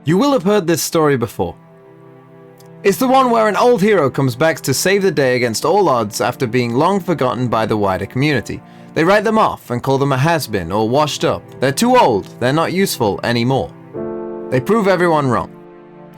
You will have heard this story before. It's the one where an old hero comes back to save the day against all odds after being long forgotten by the wider community. They write them off and call them a has-been or washed up. They're too old, they're not useful anymore. They prove everyone wrong.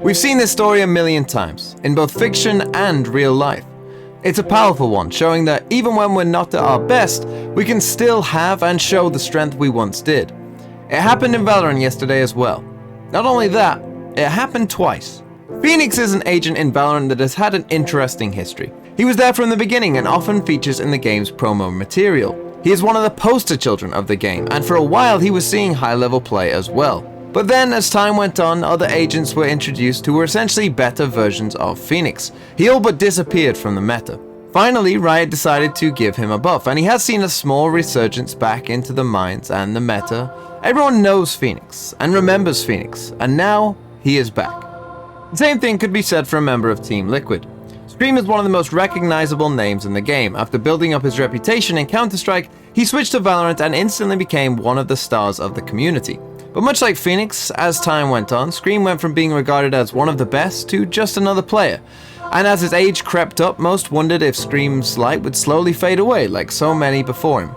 We've seen this story a million times, in both fiction and real life. It's a powerful one, showing that even when we're not at our best, we can still have and show the strength we once did. It happened in Valorant yesterday as well. Not only that, it happened twice. Phoenix is an agent in Valorant that has had an interesting history. He was there from the beginning and often features in the game's promo material. He is one of the poster children of the game, and for a while he was seeing high-level play as well. But then, as time went on, other agents were introduced who were essentially better versions of Phoenix. He all but disappeared from the meta. Finally, Riot decided to give him a buff, and he has seen a small resurgence back into the minds and the meta. Everyone knows Phoenix, and remembers Phoenix, and now he is back. The same thing could be said for a member of Team Liquid. Scream is one of the most recognizable names in the game. After building up his reputation in Counter-Strike, he switched to Valorant and instantly became one of the stars of the community. But much like Phoenix, as time went on, Scream went from being regarded as one of the best to just another player. And as his age crept up, most wondered if Scream's light would slowly fade away, like so many before him.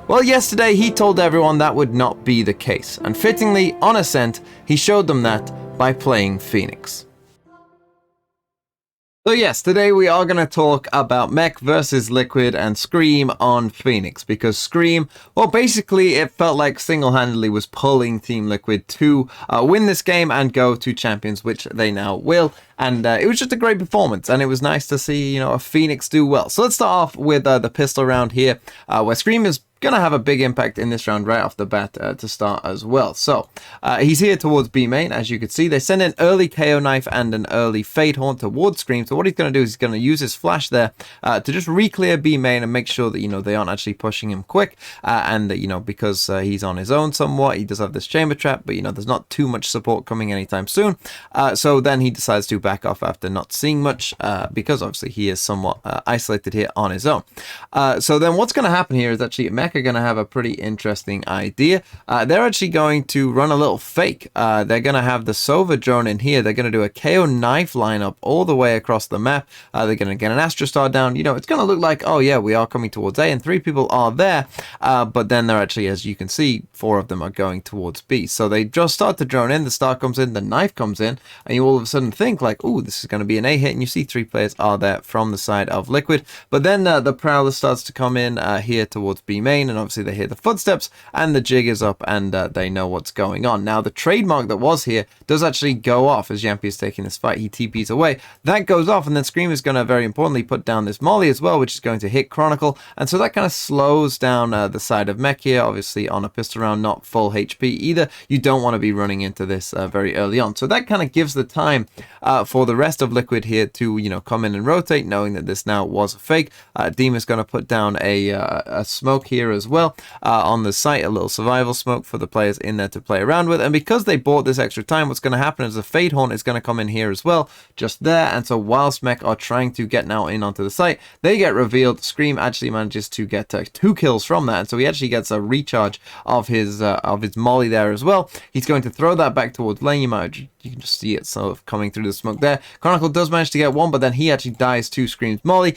Well, yesterday he told everyone that would not be the case, and fittingly, on Ascent, he showed them that by playing Phoenix. So yes, today we are going to talk about Mech versus Liquid and Scream on Phoenix, because Scream, well, basically it felt like single-handedly was pulling Team Liquid to win this game and go to champions, which they now will. And it was just a great performance, and it was nice to see, a Phoenix do well. So let's start off with the pistol round here, where Scream is going to have a big impact in this round right off the bat to start as well. So he's here towards B main, as you can see. They send an early KO knife and an early Fade Horn towards Scream. So what he's going to do is he's going to use his flash there to just re-clear B main and make sure that, they aren't actually pushing him quick. And that, because he's on his own somewhat, he does have this chamber trap, but, there's not too much support coming anytime soon. So then he decides to back off after not seeing much because obviously he is somewhat isolated here on his own. So then what's going to happen here is actually Mech are going to have a pretty interesting idea. They're actually going to run a little fake. They're going to have the Sova drone in here. They're going to do a KO knife lineup all the way across the map. They're going to get an Astra Star down. It's going to look like, oh yeah, we are coming towards A and 3 people are there. But then they're actually, as you can see, 4 of them are going towards B. So they just start to drone in. The star comes in, the knife comes in, and you all of a sudden think like, oh, this is going to be an A hit, and you see 3 players are there from the side of Liquid. But then the Prowler starts to come in here towards B main, and obviously they hear the footsteps and the jig is up, and they know what's going on. Now the trademark that was here does actually go off as Yampi is taking this fight. He TPs away, that goes off, and then Scream is going to very importantly put down this molly as well, which is going to hit Chronicle, and so that kind of slows down the side of Mech here. Obviously on a pistol round, not full HP either, you don't want to be running into this very early on, so that kind of gives the time for the rest of Liquid here to come in and rotate, knowing that this now was a fake. Deem is going to put down a smoke here as well on the site, a little survival smoke for the players in there to play around with. And because they bought this extra time, what's going to happen is the Fade Horn is going to come in here as well, just there. And so whilst Mech are trying to get now in onto the site, they get revealed. Scream actually manages to get 2 kills from that, and so he actually gets a recharge of his molly there as well. He's going to throw that back towards lane. You can just see it sort of coming through the smoke there. Chronicle does manage to get one, but then he actually dies to Scream's molly.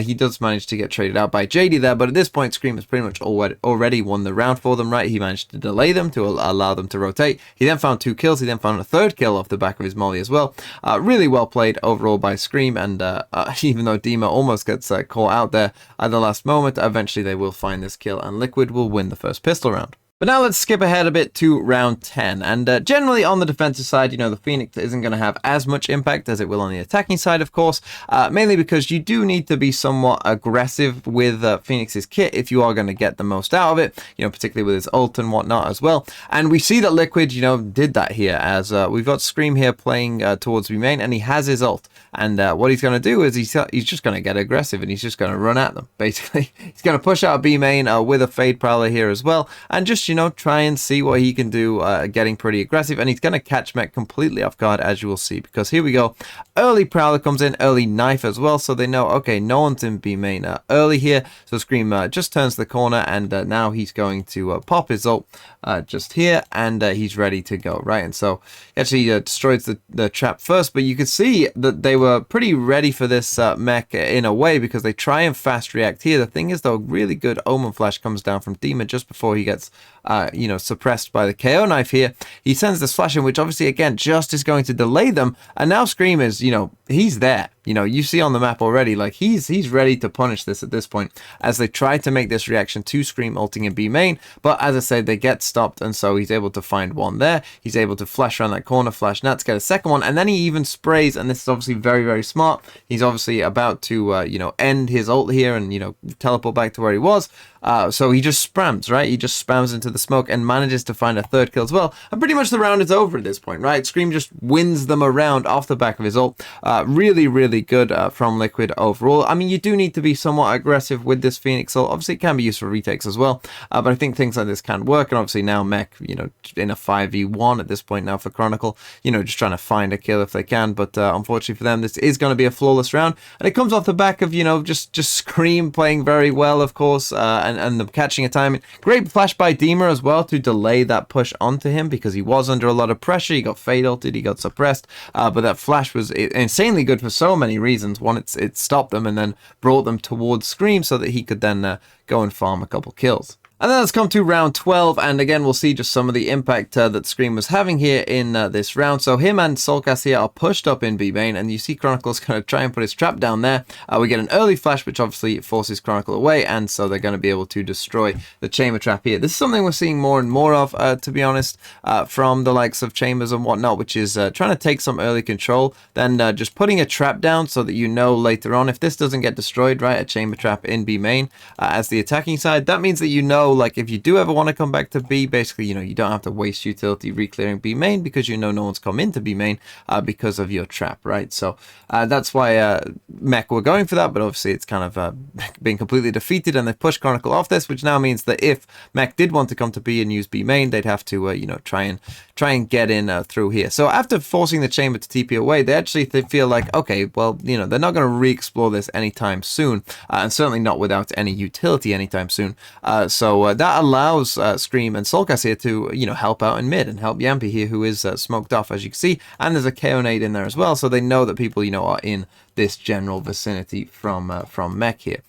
He does manage to get traded out by JD there, but at this point Scream has pretty much already won the round for them, right? He managed to delay them to allow them to rotate. He then found 2 kills. He then found a 3rd kill off the back of his molly as well. Really well played overall by Scream, and even though Dima almost gets caught out there at the last moment, eventually they will find this kill and Liquid will win the first pistol round. But now let's skip ahead a bit to round 10, and generally on the defensive side, the Phoenix isn't going to have as much impact as it will on the attacking side, of course, mainly because you do need to be somewhat aggressive with Phoenix's kit if you are going to get the most out of it, particularly with his ult and whatnot as well. And we see that Liquid, did that here, as we've got Scream here playing towards B main, and he has his ult. And what he's going to do is he's just going to get aggressive and he's just going to run at them, basically. He's going to push out B main with a Fade Prowler here as well, and just, try and see what he can do, getting pretty aggressive. And he's going to catch Mech completely off guard, as you will see, because here we go. Early Prowler comes in, early Knife as well, so they know, okay, no one's in B main early here. So Scream just turns the corner, and now he's going to pop his ult just here, and he's ready to go, right? And so he actually destroys the trap first, but you could see that they were pretty ready for this Mech in a way, because they try and fast react here. The thing is, though, really good Omen Flash comes down from Demon just before he gets suppressed by the KO knife here. He sends this flash in, which obviously, again, just is going to delay them, and now Scream is, he's there. You see on the map already, like, he's ready to punish this at this point, as they try to make this reaction to Scream ulting in B main, but as I said, they get stopped, and so he's able to find one there. He's able to flash around that corner, flash Nats, get a second one, and then he even sprays, and this is obviously very, very smart. He's obviously about to, end his ult here and, teleport back to where he was. So he just spams, right? He just spams into the smoke and manages to find a third kill as well. And pretty much the round is over at this point, right? Scream just wins them around off the back of his ult. Really, really good from Liquid overall. I mean, you do need to be somewhat aggressive with this Phoenix ult. Obviously, it can be used for retakes as well. But I think things like this can work. And obviously now Mech, in a 5v1 at this point now for Chronicle, just trying to find a kill if they can. But unfortunately for them, this is going to be a flawless round. And it comes off the back of, just Scream playing very well, of course, and them catching a timing. Great flash by Deemer as well to delay that push onto him, because he was under a lot of pressure. He got fade ulted, he got suppressed, but that flash was insanely good for so many reasons. One, it stopped them and then brought them towards Scream so that he could then go and farm a couple kills. And then let's come to round 12, and again, we'll see just some of the impact that Scream was having here in this round. So him and Soulcast here are pushed up in B main, and you see Chronicle's going to try and put his trap down there. We get an early flash, which obviously forces Chronicle away, and so they're going to be able to destroy the Chamber trap here. This is something we're seeing more and more of, to be honest, from the likes of Chambers and whatnot, which is trying to take some early control, then just putting a trap down so that later on, if this doesn't get destroyed, right, a Chamber trap in B main as the attacking side, that means that like, if you do ever want to come back to B, basically, you don't have to waste utility re-clearing B main, because no one's come into B main because of your trap, right? So that's why Mech were going for that, but obviously it's kind of been completely defeated, and they've pushed Chronicle off this, which now means that if Mech did want to come to B and use B main, they'd have to, try and get in through here. So after forcing the Chamber to TP away, they feel like, okay, well, they're not going to re-explore this anytime soon, and certainly not without any utility anytime soon. So that allows Scream and Soulcast here to, help out in mid and help Yampy here, who is smoked off, as you can see, and there's a KO nade in there as well, so they know that people, are in this general vicinity from Mech here.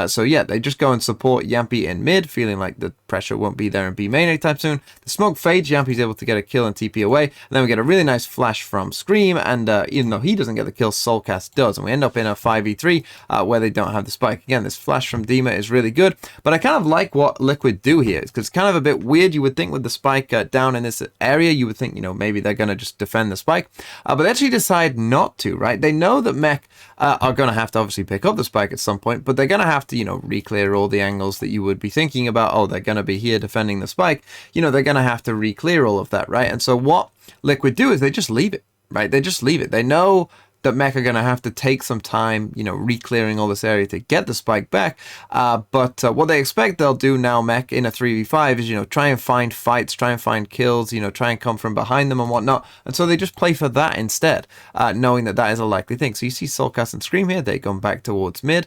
So yeah, they just go and support Yampy in mid, feeling like the pressure won't be there in B main anytime soon. The smoke fades, Yampy's able to get a kill and TP away, and then we get a really nice flash from Scream, and even though he doesn't get the kill, Soulcast does, and we end up in a 5v3 where they don't have the spike. Again, this flash from Dima is really good, but I kind of like what Liquid do here, because it's kind of a bit weird. You would think with the spike down in this area, you would think, maybe they're going to just defend the spike, but they actually decide not to, right? They know that Mech are going to have to obviously pick up the spike at some point, but they're going to have to, re-clear all the angles that you would be thinking about. Oh, they're going to be here defending the spike. They're going to have to re-clear all of that, right? And so what Liquid do is they just leave it, right? They just leave it. They know that Mech are going to have to take some time, re-clearing all this area to get the spike back. But what they expect they'll do now, Mech, in a 3v5 is, try and find fights, try and find kills, try and come from behind them and whatnot. And so they just play for that instead, knowing that that is a likely thing. So you see Soulcast and Scream here, they come back towards mid,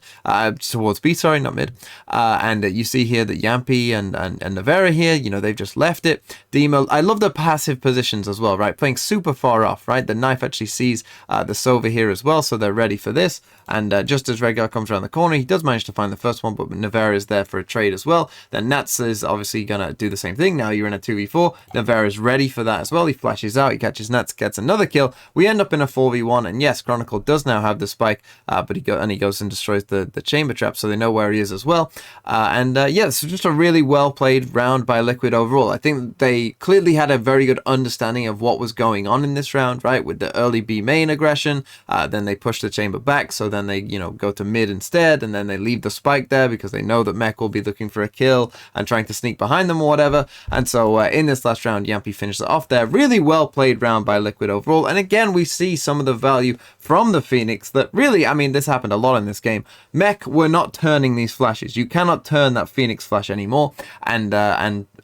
towards B, sorry, not mid. And you see here that Yampy and Navera here, they've just left it. Demo, I love the passive positions as well, right? Playing super far off, right? The knife actually sees the Sova here as well, so they're ready for this. And just as Redgar comes around the corner, he does manage to find the first one, but Navera is there for a trade as well. Then Nats is obviously going to do the same thing. Now you're in a 2v4. Navera is ready for that as well. He flashes out, he catches Nats, gets another kill. We end up in a 4v1, and yes, Chronicle does now have the spike, but he goes and destroys the chamber trap, so they know where he is as well. Yeah, this is just a really well played round by Liquid overall. I think they clearly had a very good understanding of what was going on in this round, right? With the early B main aggression, then they push the chamber back, so then they, go to mid instead, and then they leave the spike there because they know that Mech will be looking for a kill and trying to sneak behind them or whatever. And so in this last round, Yampy finishes it off there. Really well played round by Liquid overall. And again, we see some of the value from the Phoenix that really, I mean, this happened a lot in this game. Mech were not turning these flashes. You cannot turn that Phoenix flash anymore. And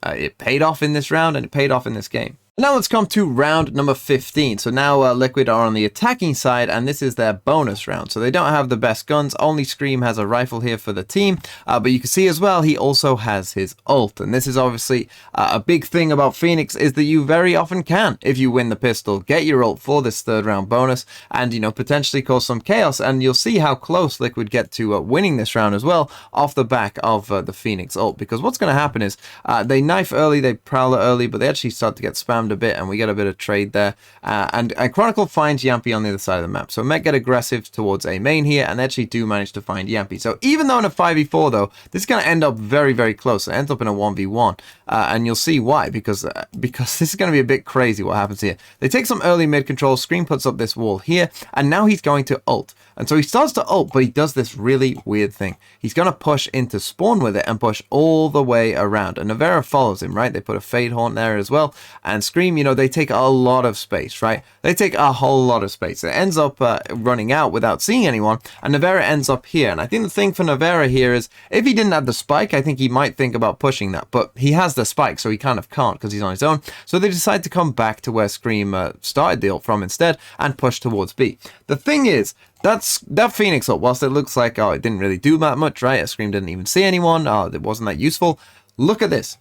it paid off in this round, and it paid off in this game. Now let's come to round number 15. So now Liquid are on the attacking side, and this is their bonus round. So they don't have the best guns. Only Scream has a rifle here for the team. But you can see as well, he also has his ult. And this is obviously a big thing about Phoenix, is that you very often can, if you win the pistol, get your ult for this third round bonus and, potentially cause some chaos. And you'll see how close Liquid get to winning this round as well off the back of the Phoenix ult. Because what's going to happen is they knife early, they prowler early, but they actually start to get spammed a bit, and we get a bit of trade there, and Chronicle finds Yampy on the other side of the map. So Mech get aggressive towards A main here, and they actually do manage to find Yampy. So even though in a 5v4 though, this is going to end up very, very close. It ends up in a 1v1, and you'll see why, because this is going to be a bit crazy what happens here. They take some early mid control, Scream puts up this wall here, and now he's going to ult. And so he starts to ult, but he does this really weird thing. He's going to push into spawn with it and push all the way around. And Navera follows him, right? They put a Fade Haunt there as well. And Scream, they take a lot of space, right? They take a whole lot of space. It ends up running out without seeing anyone. And Navera ends up here. And I think the thing for Navera here is, if he didn't have the spike, I think he might think about pushing that. But he has the spike, so he kind of can't because he's on his own. So they decide to come back to where Scream started the ult from instead and push towards B. The thing is, that Phoenix ult, whilst it looks like, it didn't really do that much, right? Scream didn't even see anyone. It wasn't that useful. Look at this.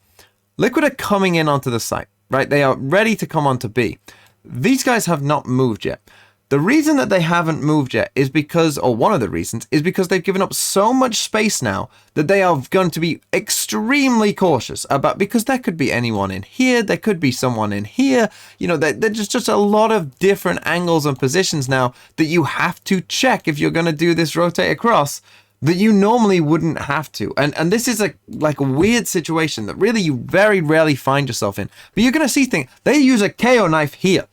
Liquid are coming in onto the site, right? They are ready to come onto B. These guys have not moved yet. The reason that they haven't moved yet is because, or one of the reasons, is because they've given up so much space now that they are going to be extremely cautious about, because there could be anyone in here, there could be someone in here, there's just a lot of different angles and positions now that you have to check if you're going to do this rotate across that you normally wouldn't have to. And this is a weird situation that really you very rarely find yourself in. But you're going to see things. They use a KO knife here,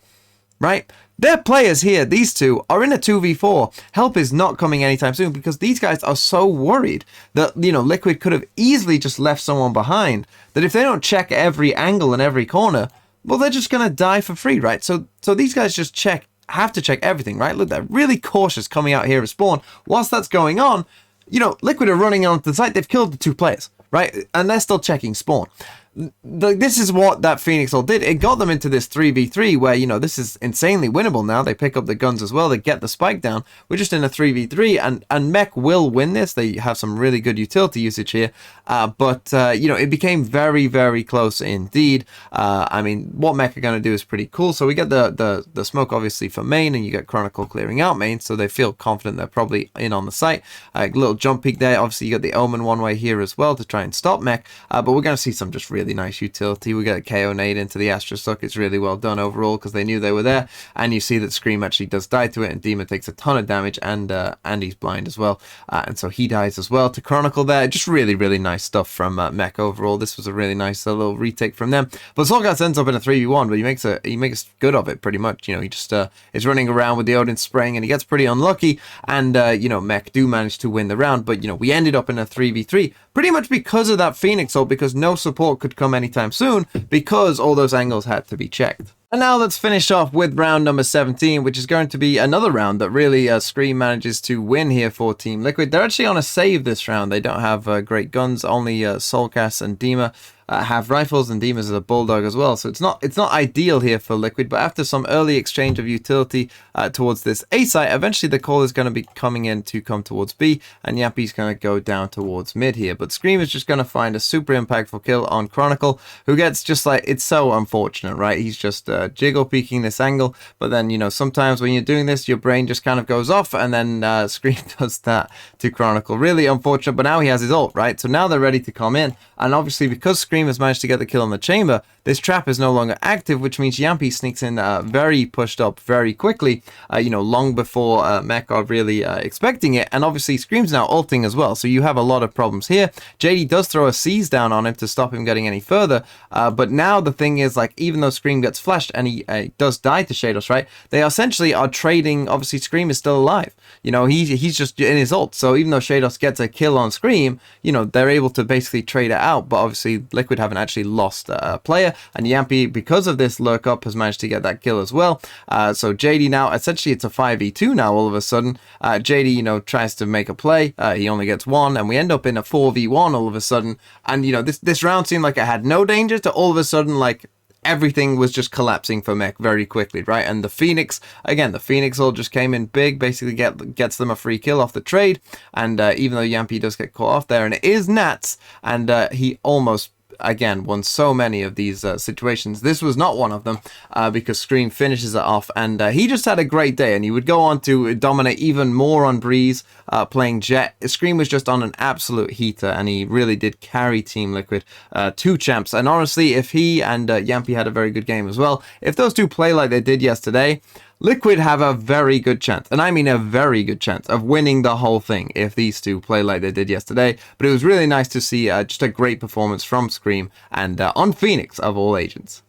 right? Their players here, these two, are in a 2v4. Help is not coming anytime soon because these guys are so worried that, Liquid could have easily just left someone behind, that if they don't check every angle and every corner, well, they're just going to die for free, right? So these guys just have to check everything, right? Look, they're really cautious coming out here at spawn. Whilst that's going on, Liquid are running onto the site. They've killed the two players, right? And they're still checking spawn. This is what that Phoenix ult did. It got them into this 3v3 where, this is insanely winnable now. They pick up the guns as well. They get the spike down. We're just in a 3v3, and Mech will win this. They have some really good utility usage here. But it became very, very close indeed. What Mech are going to do is pretty cool. So we get the smoke, obviously, for main, and you get Chronicle clearing out main. So they feel confident they're probably in on the site. A little jump peek there. Obviously, you got the Omen one way here as well to try and stop Mech. But we're going to see some just really nice utility. We get a KO nade into the Astra Suck. It's really well done overall because they knew they were there, and you see that Scream actually does die to it, and Demon takes a ton of damage, and he's blind as well, and so he dies as well to Chronicle there. Just really, really nice stuff from Mech overall. This was a really nice little retake from them. But Solgas ends up in a 3v1, but he makes good of it pretty much. He just is running around with the Odin spraying, and he gets pretty unlucky, and Mech do manage to win the round, but we ended up in a 3v3 pretty much because of that Phoenix ult, because no support could come anytime soon because all those angles had to be checked. And now let's finish off with round number 17, which is going to be another round that really Scream manages to win here for Team Liquid. They're actually on a save this round. They don't have great guns. Only Soulcast and Dima have rifles, and Dima's a bulldog as well. So it's not ideal here for Liquid, but after some early exchange of utility towards this A site, eventually the call is going to be coming in to come towards B, and Yappy's going to go down towards mid here. But Scream is just going to find a super impactful kill on Chronicle, who gets just it's so unfortunate, right? He's just jiggle peeking this angle, but then, sometimes when you're doing this, your brain just kind of goes off, and then Scream does that to Chronicle. Really unfortunate, but now he has his ult, right? So now they're ready to come in, and obviously because Scream has managed to get the kill on the chamber, this trap is no longer active, which means Yampy sneaks in very pushed up very quickly, long before Mech are really expecting it. And obviously Scream's now ulting as well, so you have a lot of problems here. JD does throw a seize down on him to stop him getting any further, but now the thing is, like, even though Scream gets flashed and he does die to Shados, right, they essentially are trading. Obviously Scream is still alive, he's just in his ult, so even though Shados gets a kill on Scream, they're able to basically trade it out. But obviously Liquid haven't actually lost a player, and Yampy, because of this lurk up, has managed to get that kill as well. So JD now, essentially it's a 5v2 now all of a sudden. JD, tries to make a play, he only gets one, and we end up in a 4v1 all of a sudden. And this round seemed like it had no danger to all of a sudden, like, everything was just collapsing for Mech very quickly, right? And the Phoenix, again, the Phoenix ult just came in big, basically gets them a free kill off the trade. And even though Yampy does get caught off there, and it is Nats, and he almost, again, won so many of these situations. This was not one of them, because Scream finishes it off, and he just had a great day, and he would go on to dominate even more on Breeze, playing Jet. Scream was just on an absolute heater, and he really did carry Team Liquid to champs. And honestly, if he and Yampy had a very good game as well, if those two play like they did yesterday, Liquid have a very good chance, and I mean a very good chance, of winning the whole thing if these two play like they did yesterday. But it was really nice to see just a great performance from Scream and on Phoenix of all agents.